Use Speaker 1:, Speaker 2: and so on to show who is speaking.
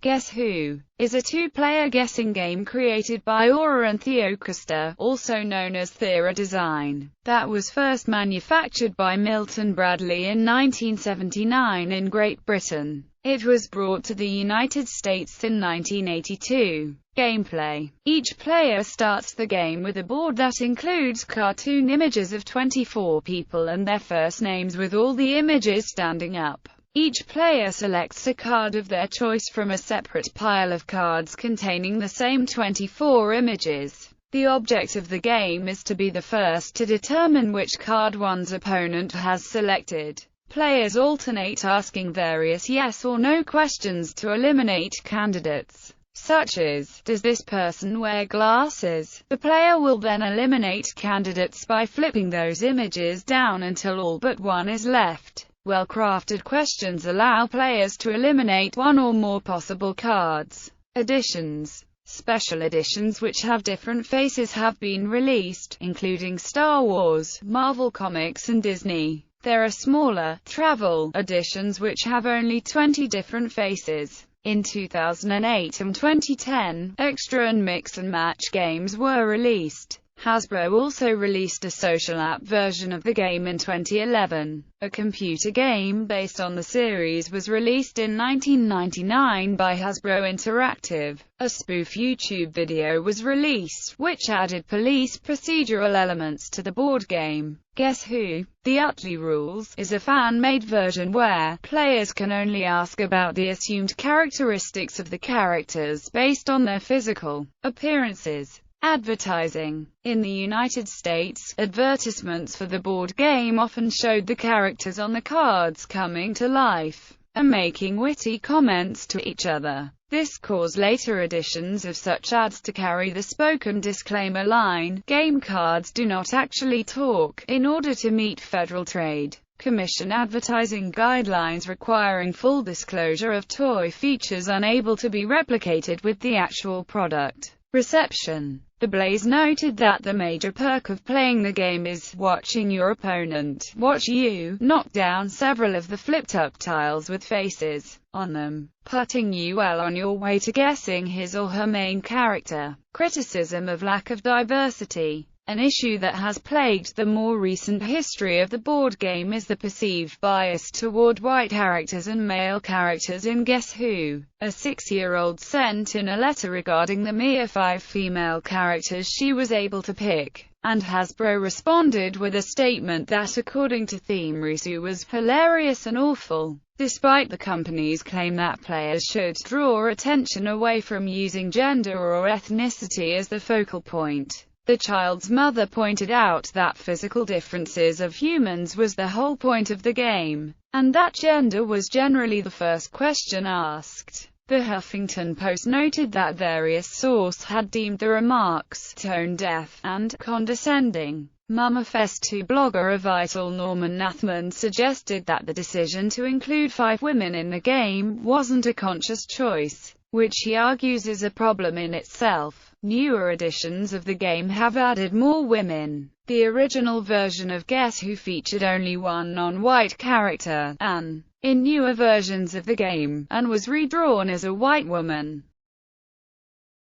Speaker 1: Guess Who is a two-player guessing game created by Ora and Theo Coster, also known as Theora Design, that was first manufactured by Milton Bradley in 1979 in Great Britain. It was brought to the United States in 1982. Gameplay. Each player starts the game with a board that includes cartoon images of 24 people and their first names, with all the images standing up. Each player selects a card of their choice from a separate pile of cards containing the same 24 images. The object of the game is to be the first to determine which card one's opponent has selected. Players alternate asking various yes or no questions to eliminate candidates, such as, does this person wear glasses? The player will then eliminate candidates by flipping those images down until all but one is left. Well-crafted questions allow players to eliminate one or more possible cards. Editions. Special editions which have different faces have been released, including Star Wars, Marvel Comics and Disney. There are smaller, travel editions which have only 20 different faces. In 2008 and 2010, extra and mix and match games were released. Hasbro also released a social app version of the game in 2011. A computer game based on the series was released in 1999 by Hasbro Interactive. A spoof YouTube video was released, which added police procedural elements to the board game. Guess Who? The Utley Rules is a fan-made version where players can only ask about the assumed characteristics of the characters based on their physical appearances. Advertising. In the United States, advertisements for the board game often showed the characters on the cards coming to life and making witty comments to each other. This caused later editions of such ads to carry the spoken disclaimer line, "Game cards do not actually talk," in order to meet Federal Trade Commission advertising guidelines requiring full disclosure of toy features unable to be replicated with the actual product. Reception. The Blaze noted that the major perk of playing the game is watching your opponent watch you knock down several of the flipped-up tiles with faces on them, putting you well on your way to guessing his or her main character. Criticism of lack of diversity. An issue that has plagued the more recent history of the board game is the perceived bias toward white characters and male characters in Guess Who. A 6-year-old sent in a letter regarding the mere 5 female characters she was able to pick, and Hasbro responded with a statement that, according to them, Risu was hilarious and awful. Despite the company's claim that players should draw attention away from using gender or ethnicity as the focal point, the child's mother pointed out that physical differences of humans was the whole point of the game, and that gender was generally the first question asked. The Huffington Post noted that various sources had deemed the remarks tone-deaf and condescending. MamaFest2 blogger Vital Norman Nathman suggested that the decision to include 5 women in the game wasn't a conscious choice, which he argues is a problem in itself. Newer editions of the game have added more women. The original version of Guess Who featured only one non-white character, Anne, in newer versions of the game, and was redrawn as a white woman.